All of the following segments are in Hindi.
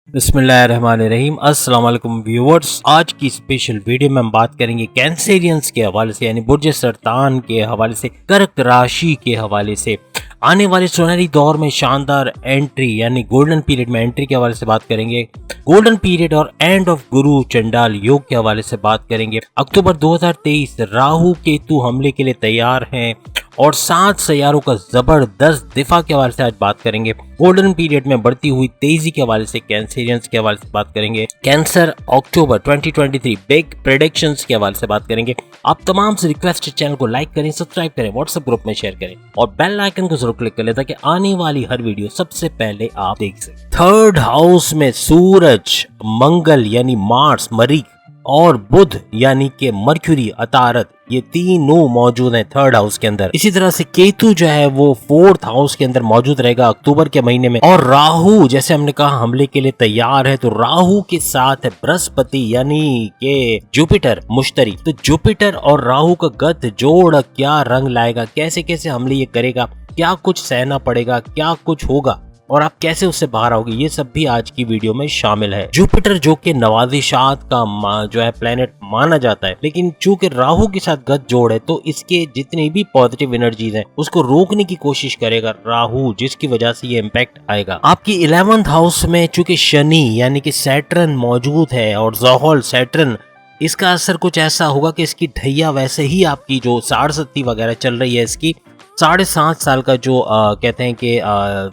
बिस्मिल्लाहिर्रहमानिर्रहीम। अस्सलाम वालेकुम व्यूअर्स। आज की स्पेशल वीडियो में हम बात करेंगे कैंसेरियंस के हवाले से, यानी बुर्ज सरतान के हवाले से, कर्क राशि के हवाले से आने वाले सुनहरी दौर में शानदार एंट्री यानी गोल्डन पीरियड में एंट्री के हवाले से बात करेंगे। गोल्डन पीरियड और एंड ऑफ गुरु चंडाल योग के हवाले से बात करेंगे। अक्टूबर 2023 राहु केतु हमले के लिए तैयार हैं और 7 सैयारों का जबरदस्त दिफा के हवाले से आज बात करेंगे। गोल्डन पीरियड में बढ़ती हुई तेजी के हवाले से कैंसेरियंस के हवाले से बात करेंगे। कैंसर अक्टूबर 2023 बिग प्रेडिक्शंस के हवाले से बात करेंगे। आप तमाम से रिक्वेस्ट चैनल को लाइक करें, सब्सक्राइब करें, व्हाट्सएप ग्रुप में शेयर करें और बेल आइकन को जरूर क्लिक कर लें ताकि आने वाली हर वीडियो सबसे पहले आप देख सकें। थर्ड हाउस में सूरज, मंगल यानी मार्स, मरीख और बुध यानी कि मर्क्यूरी, अतारत, ये तीनों मौजूद हैं थर्ड हाउस के अंदर। इसी तरह से केतु जो है वो फोर्थ हाउस के अंदर मौजूद रहेगा अक्टूबर के महीने में। और राहु जैसे हमने कहा हमले के लिए तैयार है, तो राहु के साथ है बृहस्पति यानी कि जुपिटर, मुश्तरी। तो जुपिटर और राहु का गत जोड़ क्या रंग लाएगा, कैसे कैसे हमले ये करेगा, क्या कुछ सहना पड़ेगा, क्या कुछ होगा और आप कैसे उससे बाहर आओगे, ये सब भी आज की वीडियो में शामिल है। जुपिटर जो कि नवाजिशात का जो है प्लेनेट माना जाता है, लेकिन चूंकि राहु के साथ गत जोड़ है तो इसके जितनी भी पॉजिटिव एनर्जीज हैं उसको रोकने की कोशिश करेगा राहु, जिसकी वजह से ये इम्पैक्ट आएगा। आपकी 11th हाउस में चूंकि शनि यानी कि सैटर्न मौजूद है और ज़ोहल सैटर्न, इसका असर कुछ ऐसा होगा कि इसकी ढैया वैसे ही आपकी जो साढ़सत्ती वगैरह चल रही है, इसकी 7.5 साल का जो कहते हैं कि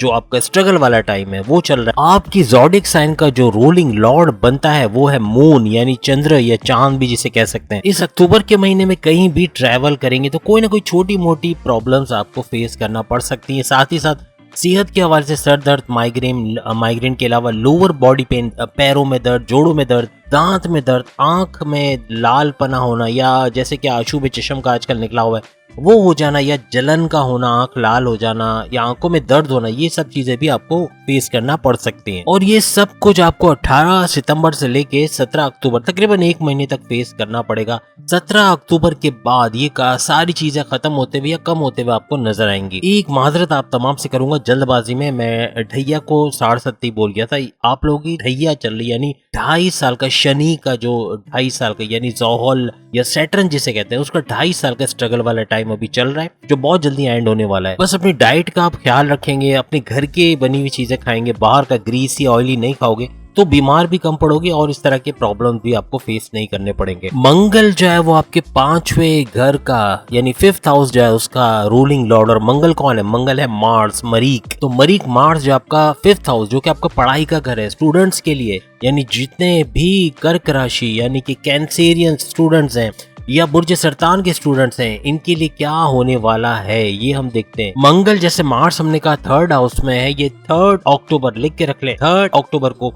जो आपका स्ट्रगल वाला टाइम है वो चल रहा है। आपकी ज़ोडिक साइन का जो रूलिंग लॉर्ड बनता है वो है मून यानी चंद्र या चांद भी जिसे कह सकते हैं। इस अक्टूबर के महीने में कहीं भी ट्रैवल करेंगे तो कोई ना कोई छोटी मोटी प्रॉब्लम्स आपको फेस करना पड़ सकती है। साथ ही साथ सेहत के हवाले से सर दर्द, माइग्रेन के अलावा लोअर बॉडी पेन, पैरों में दर्द, जोड़ों में दर्द, दांत में दर्द, आंख में लाल पना होना या जैसे कि अशुभ चश्म का आजकल निकला हुआ है वो हो जाना, या जलन का होना, आंख लाल हो जाना या आंखों में दर्द होना, ये सब चीजें भी आपको फेस करना पड़ सकती हैं। और ये सब कुछ आपको 18 सितंबर से लेके 17 अक्टूबर तकरीबन 1 महीने तक फेस करना पड़ेगा। 17 अक्टूबर के बाद ये सारी चीजें खत्म होते हुए या कम होते हुए आपको नजर आएंगी। एक माजरत आप तमाम से करूंगा, जल्दबाजी में मैं ढैया को 7.5 बोल गया था। आप लोगों की ढैया चल रही यानी 2.5 साल का शनि का जो 2.5 साल का यानी ज़ोहल या सैटर्न जिसे कहते हैं उसका 2.5 साल का स्ट्रगल वाला टाइम अभी चल रहा है जो बहुत जल्दी एंड होने वाला है। बस अपनी डाइट का आप ख्याल रखेंगे, अपने घर के बनी हुई चीजें खाएंगे, बाहर का ग्रीसी ऑयली नहीं खाओगे तो बीमार भी कम पड़ोगे और इस तरह के प्रॉब्लम भी आपको फेस नहीं करने पड़ेंगे। मंगल जो है वो आपके 5वें घर का यानी 5th हाउस जो है उसका रूलिंग लॉर्ड, और मंगल कौन है? मंगल है मार्स, मरीख। तो मरीख मार्स जो आपका 5th हाउस जो कि आपका पढ़ाई का घर है, स्टूडेंट्स के लिए, यानी जितने भी कर्क राशि यानी कि कैंसेरियन स्टूडेंट्स हैं या बुर्ज सरतान के स्टूडेंट्स हैं, इनके लिए क्या होने वाला है ये हम देखते हैं। मंगल जैसे मार्स हमने कहा 3rd हाउस में है, ये 3 अक्टूबर लिख के रख ले, 3 अक्टूबर को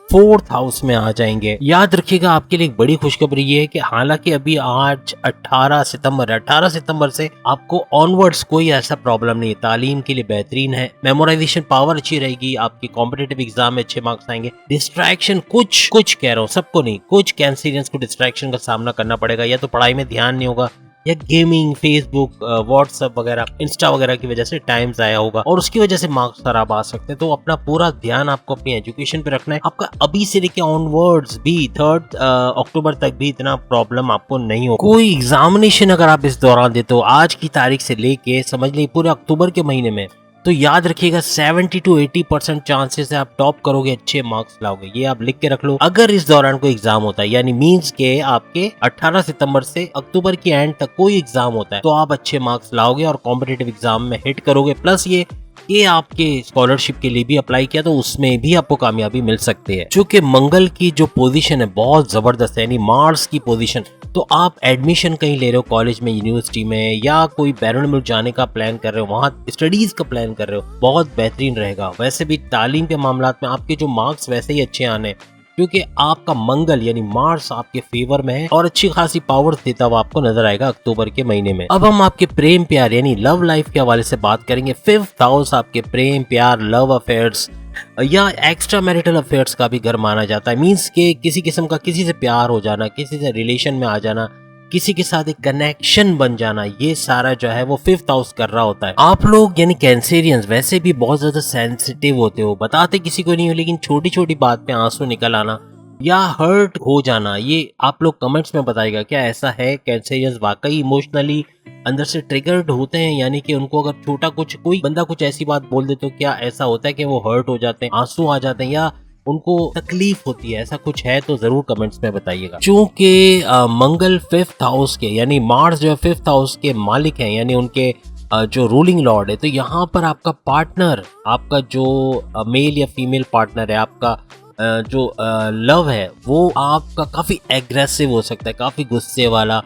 4th हाउस में आ जाएंगे। याद रखिएगा आपके लिए एक बड़ी खुशखबरी ये है कि हालांकि अभी आज 18 सितंबर है, 18 सितंबर से आपको ऑनवर्ड्स कोई ऐसा प्रॉब्लम नहीं है, तालीम के लिए बेहतरीन है, मेमोराइजेशन पावर अच्छी रहेगी, आपकी कॉम्पिटिटिव एग्जाम में अच्छे मार्क्स आएंगे। डिस्ट्रैक्शन कुछ कह रहा हूँ, सबको नहीं, कुछ कैंसेरियंस को डिस्ट्रैक्शन का सामना करना पड़ेगा, या तो पढ़ाई में ध्यान नहीं होगा या गेमिंग, फेसबुक, व्हाट्सएप वगैरह, इंस्टा वगैरह की वजह से टाइम जाया होगा और उसकी वजह से मार्क्स खराब आ सकते हैं। तो अपना पूरा ध्यान आपको अपनी एजुकेशन पे रखना है। आपका अभी से लेके ऑनवर्ड्स भी 3 अक्टूबर तक भी इतना प्रॉब्लम आपको नहीं हो। कोई एग्जामिनेशन अगर आप इस दौरान देते हो आज की तारीख से लेके समझ लीजिए पूरे अक्टूबर के महीने में, तो याद रखिएगा 70 to 80% चांसेस है आप टॉप करोगे, अच्छे मार्क्स लाओगे, ये आप लिख के रख लो। अगर इस दौरान कोई एग्जाम होता है यानी मींस के आपके 18 सितंबर से अक्टूबर की एंड तक कोई एग्जाम होता है तो आप अच्छे मार्क्स लाओगे और कॉम्पिटिटिव एग्जाम में हिट करोगे। प्लस ये आपके स्कॉलरशिप के लिए भी अप्लाई किया तो उसमें भी आपको कामयाबी मिल सकती है। चूंकि मंगल की जो पोजीशन है बहुत जबरदस्त है यानी मार्स की पोजीशन, तो आप एडमिशन कहीं ले रहे हो कॉलेज में, यूनिवर्सिटी में, या कोई बैरून मुल्क जाने का प्लान कर रहे हो, वहाँ स्टडीज का प्लान कर रहे हो, बहुत बेहतरीन रहेगा। वैसे भी तालीम के मामलात में आपके जो मार्क्स वैसे ही अच्छे आने क्योंकि आपका मंगल यानी मार्स आपके फेवर में है और अच्छी खासी पावर देता हुआ आपको नजर आएगा अक्टूबर के महीने में। अब हम आपके प्रेम प्यार यानी लव लाइफ के हवाले से बात करेंगे। 5th हाउस आपके प्रेम प्यार, लव अफेयर्स या एक्स्ट्रा मैरिटल अफेयर्स का भी घर माना जाता है। मींस के किसी किस्म का किसी से प्यार हो जाना, किसी से रिलेशन में आ जाना, किसी के साथ एक कनेक्शन बन जाना, ये सारा जो है वो 5th हाउस कर रहा होता है। आप लोग यानी कैंसेरियंस वैसे भी बहुत ज्यादा सेंसिटिव होते हो, बताते किसी को नहीं हो, लेकिन छोटी छोटी बात पे आंसू निकल आना या हर्ट हो जाना, ये आप लोग कमेंट्स में बताइएगा। क्या ऐसा है कैंसेरियंस वाकई इमोशनली अंदर से ट्रिगर्ड होते हैं, यानी कि उनको अगर छोटा कुछ कोई बंदा कुछ ऐसी बात बोल दे तो क्या ऐसा होता है कि वो हर्ट हो जाते हैं, आंसू आ जाते हैं, या उनको तकलीफ होती है? ऐसा कुछ है तो जरूर कमेंट्स में बताइएगा। चूंकि मंगल 5th हाउस के यानी मार्स जो है 5th हाउस के मालिक हैं, यानी उनके जो रूलिंग लॉर्ड है, तो यहाँ पर आपका पार्टनर, आपका जो मेल या फीमेल पार्टनर है, आपका जो लव है वो आपका काफ़ी एग्रेसिव हो सकता है, काफ़ी गुस्से वाला,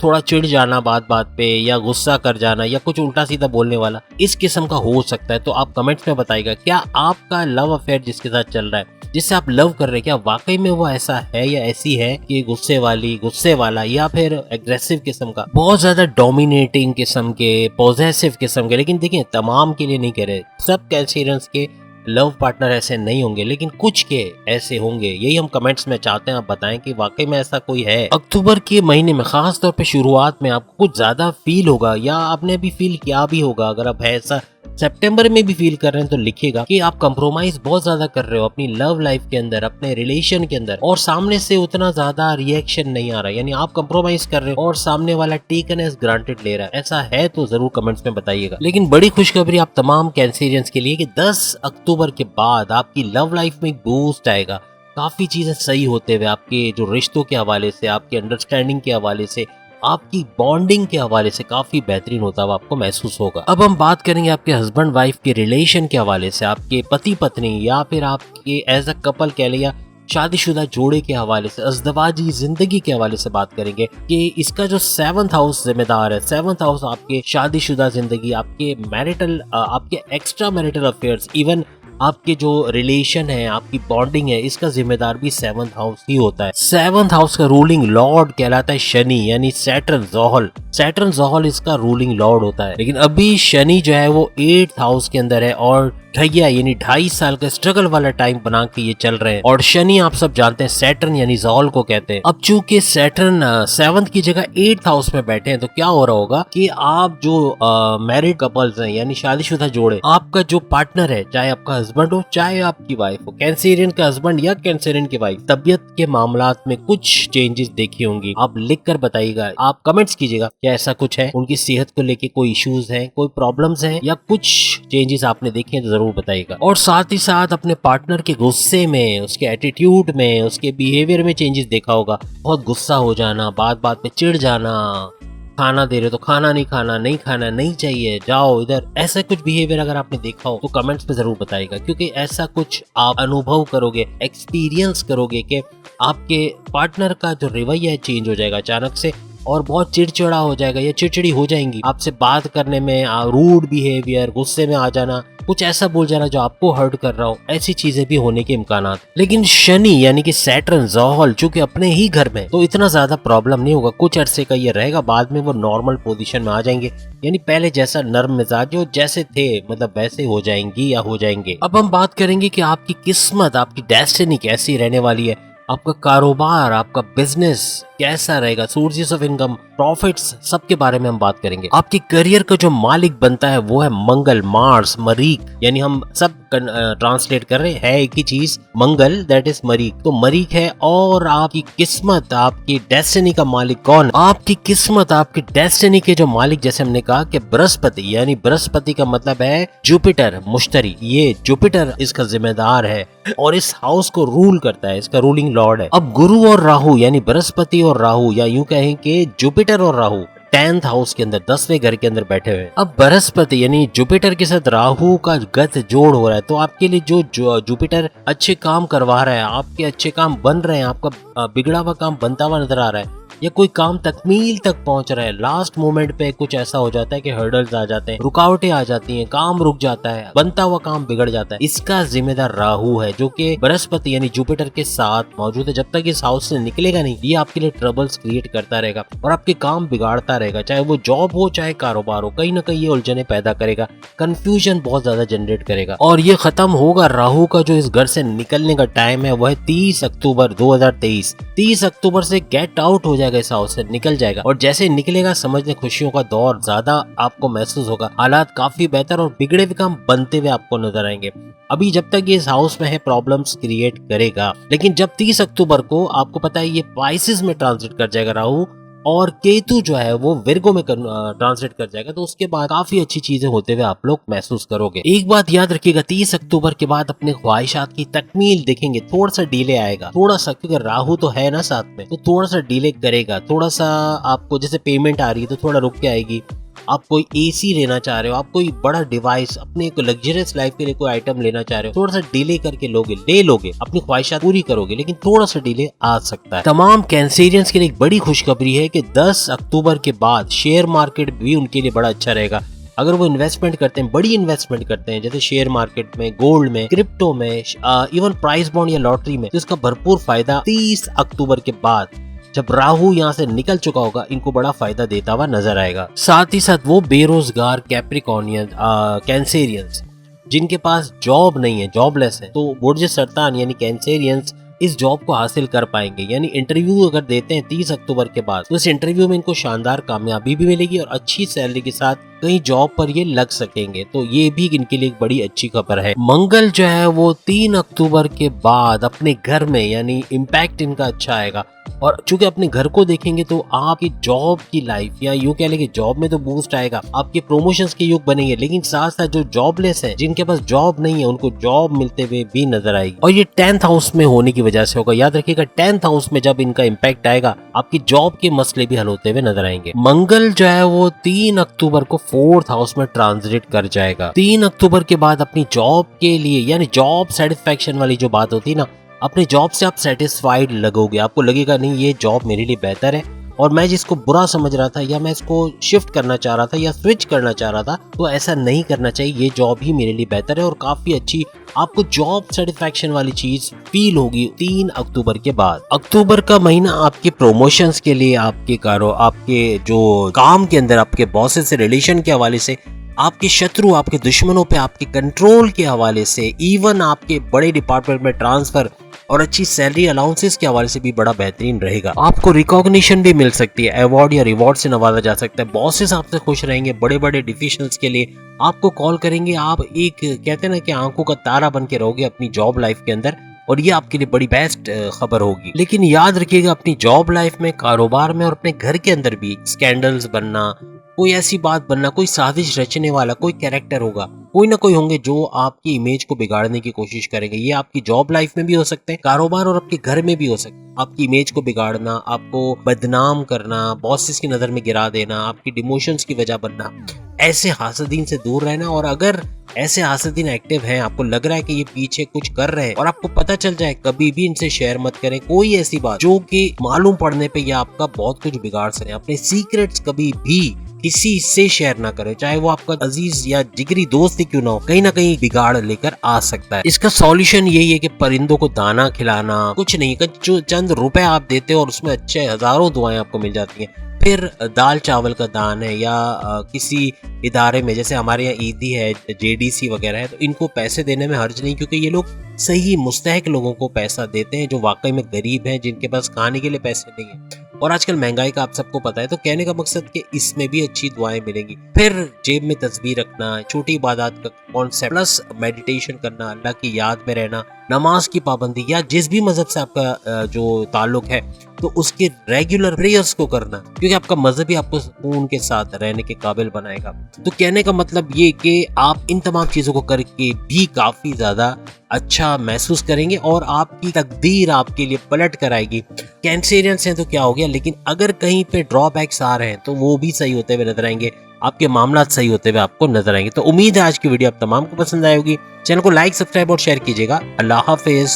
थोड़ा चिढ़ जाना बात बात पे, या गुस्सा कर जाना, या कुछ उल्टा सीधा बोलने वाला, इस किस्म का हो सकता है। तो आप कमेंट्स में बताइएगा क्या आपका लव अफेयर जिसके साथ चल रहा है, जिससे आप लव कर रहे हैं, क्या वाकई में वो ऐसा है या ऐसी है कि गुस्से वाला या फिर एग्रेसिव किस्म का, बहुत ज्यादा डोमिनेटिंग किस्म के, पॉजेसिव किस्म के। लेकिन देखिए, तमाम के लिए नहीं कह रहे, सब कैंसेरियंस के लव पार्टनर ऐसे नहीं होंगे, लेकिन कुछ के ऐसे होंगे। यही हम कमेंट्स में चाहते हैं, आप बताएं कि वाकई में ऐसा कोई है। अक्टूबर के महीने में खास तौर पे शुरुआत में आपको कुछ ज्यादा फील होगा, या आपने अभी फील किया भी होगा। अगर आप ऐसा सितंबर में भी फील कर रहे हैं तो लिखिएगा कि आप कंप्रोमाइज बहुत ज्यादा कर रहे हो अपनी लव लाइफ के अंदर, अपने रिलेशन के अंदर, और सामने से उतना ज्यादा रिएक्शन नहीं आ रहा, यानी आप कंप्रोमाइज कर रहे हो और सामने वाला टेकन एज ग्रांटेड ले रहा है। ऐसा है तो जरूर कमेंट्स में बताइएगा। लेकिन बड़ी खुशखबरी आप तमाम कैंसेरियंस के लिए कि 10 अक्टूबर के बाद आपकी लव लाइफ में बूस्ट आएगा। काफी चीजें सही होते हुए, आपके जो रिश्तों के हवाले से, आपके अंडरस्टैंडिंग के हवाले से, आपकी बॉन्डिंग के हवाले से काफी बेहतरीन होता हुआ आपको महसूस होगा। अब हम बात करेंगे आपके हस्बैंड वाइफ के रिलेशन के हवाले से, आपके पति पत्नी या फिर आपके एज अ कपल कह लिया, शादीशुदा जोड़े के हवाले से, अज़दवाजी जिंदगी के हवाले से बात करेंगे कि इसका जो 7th हाउस जिम्मेदार है। 7th हाउस आपके शादीशुदा जिंदगी, आपके मैरिटल, आपके एक्स्ट्रा मैरिटल अफेयर्स, इवन आपके जो रिलेशन है, आपकी बॉन्डिंग है, इसका जिम्मेदार भी 7th हाउस ही होता है। 7th हाउस का रूलिंग लॉर्ड कहलाता है शनि, यानी सैटर्न ज़ोहल। सैटर्न ज़ोहल इसका रूलिंग लॉर्ड होता है। लेकिन अभी शनि जो है वो 8th हाउस के अंदर है, और ढैया यानी 2.5 साल का स्ट्रगल वाला टाइम बना के ये चल रहे हैं। और शनि आप सब जानते हैं सैटर्न यानी ज़ोहल को कहते हैं। अब चूंकि सैटर्न 7th की जगह 8th हाउस में बैठे हैं, तो क्या हो रहा होगा कि आप जो मैरिड कपल्स हैं, यानी शादीशुदा जोड़े, आपका जो पार्टनर है, चाहे आपका हस्बैंड हो चाहे आपकी वाइफ हो, कैंसेरियन का हस्बैंड या कैंसेरियन की वाइफ, तबियत के मामलात में कुछ चेंजेस देखी होंगी। आप लिख कर बताइएगा, आप कमेंट्स कीजिएगा क्या ऐसा कुछ है, उनकी सेहत को लेके कोई इश्यूज हैं, कोई प्रॉब्लम्स हैं, या कुछ चेंजेस आपने देखे हैं तो जरूर बताइएगा। और साथ ही साथ अपने पार्टनर के गुस्से में, उसके एटीट्यूड में, उसके बिहेवियर में चेंजेस देखा होगा। बहुत गुस्सा हो जाना, बात बात पे चिढ़ जाना, खाना दे रहे तो खाना नहीं खाना, नहीं खाना, नहीं चाहिए, जाओ इधर, ऐसा कुछ बिहेवियर अगर आपने देखा हो तो कमेंट्स में जरूर बताइएगा। क्योंकि ऐसा कुछ आप अनुभव करोगे, एक्सपीरियंस करोगे कि आपके पार्टनर का जो रवैया है चेंज हो जाएगा अचानक से, और बहुत चिड़चिड़ा हो जाएगा या चिड़चिड़ी हो जाएंगी आपसे बात करने में, रूड बिहेवियर, गुस्से में आ जाना, कुछ ऐसा बोल जाना जो आपको हर्ट कर रहा हो, ऐसी चीजें भी होने के इम्कानात। लेकिन शनि यानी कि सैटर्न ज़ोहल चूंकि अपने ही घर में, तो इतना ज्यादा प्रॉब्लम नहीं होगा, कुछ अरसे का ये रहेगा, बाद में वो नॉर्मल पोजीशन में आ जाएंगे, यानी पहले जैसा नर्म मिजाज जो जैसे थे मतलब वैसे हो जाएंगी या हो जाएंगे। अब हम बात करेंगे कि आपकी किस्मत, आपकी डेस्टिनी कैसी रहने वाली है, आपका कारोबार, आपका बिजनेस कैसा रहेगा, सोर्सेस ऑफ इनकम, प्रॉफिट्स, सबके बारे में हम बात करेंगे। आपके करियर का जो मालिक बनता है वो है मंगल, मार्स, मरीक, यानी हम सब ट्रांसलेट कर रहे हैं एक ही चीज, मंगल, दैट इज मरीक। तो मरीक है। और आपकी किस्मत, आपकी डेस्टिनी का मालिक कौन? आपकी किस्मत, आपकी डेस्टिनी के जो मालिक, जैसे हमने कहा कि बृहस्पति, यानी बृहस्पति का मतलब है जुपिटर, मुश्तरी, ये जुपिटर इसका जिम्मेदार है और इस हाउस को रूल करता है, इसका रूलिंग लॉर्ड है। अब गुरु और राहु, यानी बृहस्पति और राहु, या यूं कहें कि जुपिटर और राहु 10th हाउस के अंदर, 10वें घर के अंदर बैठे हुए। अब बृहस्पति यानी जुपिटर के साथ राहु का गत जोड़ हो रहा है, तो आपके लिए जो जुपिटर अच्छे काम करवा रहा है, आपके अच्छे काम बन रहे हैं, आपका बिगड़ा हुआ काम बनता हुआ नजर आ रहा है, या कोई काम तकमील तक पहुंच रहा है, लास्ट मोमेंट पे कुछ ऐसा हो जाता है कि हर्डल्स आ जाते हैं, रुकावटें आ जाती हैं, काम रुक जाता है, बनता हुआ काम बिगड़ जाता है, इसका जिम्मेदार राहु है, जो कि बृहस्पति यानी जुपिटर के साथ मौजूद है। जब तक इस हाउस से निकलेगा नहीं, ये आपके लिए ट्रबल्स क्रिएट करता रहेगा और आपके काम बिगाड़ता रहेगा, चाहे वो जॉब हो चाहे कारोबार हो, कहीं ना कहीं ये उलझने पैदा करेगा, कंफ्यूजन बहुत ज्यादा जनरेट करेगा। और ये खत्म होगा, राहु का जो इस घर से निकलने का टाइम है वह है 30 अक्टूबर 2023। 30 अक्टूबर से गेट आउट हो जाएगा जाएगा, इस हाउस से निकल जाएगा और जैसे निकलेगा समझ लें खुशियों का दौर ज्यादा आपको महसूस होगा, हालात काफी बेहतर और बिगड़े हुए काम बनते हुए आपको नजर आएंगे। अभी जब तक ये इस हाउस में है प्रॉब्लम्स क्रिएट करेगा, लेकिन जब 30 अक्टूबर को आपको पता है ये पाइसेस में ट्रांजिट कर जाएगा राहु और केतु जो है वो विर्गो में ट्रांसलेट कर जाएगा, तो उसके बाद काफी अच्छी चीजें होते हुए आप लोग महसूस करोगे। एक बात याद रखिएगा, 30 अक्टूबर के बाद अपने ख्वाहिशात की तकमील देखेंगे, थोड़ा सा डिले आएगा, थोड़ा सा, क्योंकि राहु तो है ना साथ में, तो थोड़ा सा डिले करेगा, थोड़ा सा आपको जैसे पेमेंट आ रही है तो थोड़ा रुक के आएगी। आप कोई एसी लेना चाह रहे हो, आप कोई बड़ा डिवाइस अपने एक लग्जरियस लाइफ के लिए कोई आइटम लेना चाह रहे हो, थोड़ा सा डिले करके ले लोगे, अपनी ख्वाहिशात पूरी करोगे, लेकिन थोड़ा सा डिले आ सकता है। तमाम कैंसेरियंस के लिए एक बड़ी खुशखबरी है कि 10 अक्टूबर के बाद शेयर मार्केट भी उनके लिए बड़ा अच्छा रहेगा। अगर वो इन्वेस्टमेंट करते हैं, बड़ी इन्वेस्टमेंट करते हैं जैसे शेयर मार्केट में, गोल्ड में, क्रिप्टो में, इवन प्राइस बॉन्ड या लॉटरी में, तो इसका भरपूर फायदा 30 अक्टूबर के बाद जब राहु यहाँ से निकल चुका होगा इनको बड़ा फायदा देता हुआ नजर आएगा। साथ ही साथ वो बेरोजगार कैप्रिकॉर्नियन कैंसेरियंस जिनके पास जॉब नहीं है, जॉबलेस है, तो बुर्ज सरतान यानी कैंसेरियंस इस जॉब को हासिल कर पाएंगे। यानी इंटरव्यू अगर देते हैं 30 अक्टूबर के बाद, तो इस इंटरव्यू में इनको शानदार कामयाबी भी मिलेगी और अच्छी सैलरी के साथ कहीं जॉब पर ये लग सकेंगे, तो ये भी इनके लिए एक बड़ी अच्छी खबर है। मंगल जो है वो 3 अक्टूबर के बाद अपने घर में, यानी इम्पैक्ट इनका अच्छा आएगा और चूंकि अपने घर को देखेंगे तो आपकी जॉब की लाइफ, या यूं कह लेंगे जॉब में तो बूस्ट आएगा, आपके प्रमोशंस के युग बनेंगे, लेकिन साथ साथ जो जॉबलेस है, जिनके पास जॉब नहीं है, उनको जॉब मिलते हुए भी नजर आएगी। और ये 10th हाउस में होने की वजह से होगा, याद रखिएगा 10th हाउस में जब इनका इम्पैक्ट आएगा आपकी जॉब के मसले भी हल होते हुए नजर आएंगे। मंगल जो है वो 3 अक्टूबर को 4th हाउस में ट्रांजिट कर जाएगा। 3 अक्टूबर के बाद अपनी जॉब के लिए, यानी जॉब सेटिस्फैक्शन वाली जो बात होती है ना, अपनी जॉब से आप सेटिस्फाइड लगोगे, आपको लगेगा नहीं ये जॉब मेरे लिए बेहतर है और मैं जिसको बुरा समझ रहा था या मैं इसको शिफ्ट करना चाह रहा था या स्विच करना चाह रहा था, तो ऐसा नहीं करना चाहिए, ये जॉब ही मेरे लिए बेहतर है और काफी अच्छी आपको जॉब सेटिस्फैक्शन वाली चीज फील होगी 3 अक्टूबर के बाद। अक्टूबर का महीना आपके प्रमोशंस के लिए, आपके जो काम के अंदर आपके बॉसेस से रिलेशन के हवाले से, आपके शत्रु, आपके दुश्मनों पे आपके कंट्रोल के हवाले से, इवन आपके बड़े डिपार्टमेंट में ट्रांसफर और अच्छी सैलरी अलाउंसेस के हवाले से भी बड़ा बेहतरीन रहेगा। आपको रिकॉग्निशन भी मिल सकती है, अवार्ड या रिवॉर्ड से नवाजा जा सकता है, बॉसेस आपसे खुश रहेंगे, बड़े बड़े डिसीजंस के लिए आपको कॉल करेंगे, आप एक कहते हैं ना कि आंखों का तारा बन के रहोगे अपनी जॉब लाइफ के अंदर और ये आपके लिए बड़ी बेस्ट खबर होगी। लेकिन याद रखिएगा अपनी जॉब लाइफ में, कारोबार में और अपने घर के अंदर भी स्कैंडल्स बनना, कोई ऐसी बात बनना, कोई साजिश रचने वाला कोई कैरेक्टर होगा, कोई ना कोई होंगे जो आपकी इमेज को बिगाड़ने की कोशिश करेंगे। ये आपकी जॉब लाइफ में भी हो सकते हैं, कारोबार और आपके घर में भी हो सकते हैं। आपकी इमेज को बिगाड़ना, आपको बदनाम करना, बॉसेस की नजर में गिरा देना, आपकी डिमोशंस की वजह बनना, ऐसे हासदीन से दूर रहना। और अगर ऐसे हासदीन एक्टिव हैं, आपको लग रहा है कि ये पीछे कुछ कर रहे हैं और आपको पता चल जाए, कभी भी इनसे शेयर मत करें कोई ऐसी बात जो कि मालूम पड़ने पे ये आपका बहुत कुछ बिगाड़ सके। अपने सीक्रेट्स कभी भी किसी से शेयर ना करें, चाहे वो आपका अजीज या जिगरी दोस्त ही क्यों ना हो, कहीं ना कहीं बिगाड़ लेकर आ सकता है। इसका सॉल्यूशन यही है कि परिंदों को दाना खिलाना, कुछ नहीं, जो चंद रुपए आप देते हो और उसमें अच्छे हजारों दुआएं आपको मिल जाती हैं। फिर दाल चावल का दान है या किसी इदारे में, जैसे हमारे यहाँ ईदी है, जेडीसी वगैरह है, तो इनको पैसे देने में हर्ज नहीं, क्योंकि ये लोग सही मुस्तहक लोगों को पैसा देते हैं जो वाकई में गरीब हैं, जिनके पास खाने के लिए पैसे नहीं है। और आजकल महंगाई का आप सबको पता है, तो कहने का मकसद कि इसमें भी अच्छी दुआएं मिलेंगी। फिर जेब में तस्बीह रखना, छोटी इबादत का कॉन्सेप्ट प्लस मेडिटेशन करना, अल्लाह की याद में रहना, नमाज की पाबंदी या जिस भी मजहब से आपका जो ताल्लुक है, तो उसके रेगुलर प्रेयर्स को करना, क्योंकि आपका मजहब ही आपको सुकून के साथ रहने के काबिल बनाएगा। तो कहने का मतलब ये कि आप इन तमाम चीजों को करके भी काफी ज्यादा अच्छा महसूस करेंगे और आपकी तकदीर आपके लिए पलट कर आएगी। कैंसेरियंस हैं तो क्या हो गया, लेकिन अगर कहीं पे ड्रॉबैक्स आ रहे हैं तो वो भी सही होते हुए नजर आएंगे, आपके मामला सही होते हुए आपको नजर आएंगे। तो उम्मीद है आज की वीडियो आप तमाम को पसंद आई होगी। चैनल को लाइक, सब्सक्राइब और शेयर कीजिएगा। अल्लाह हाफिज।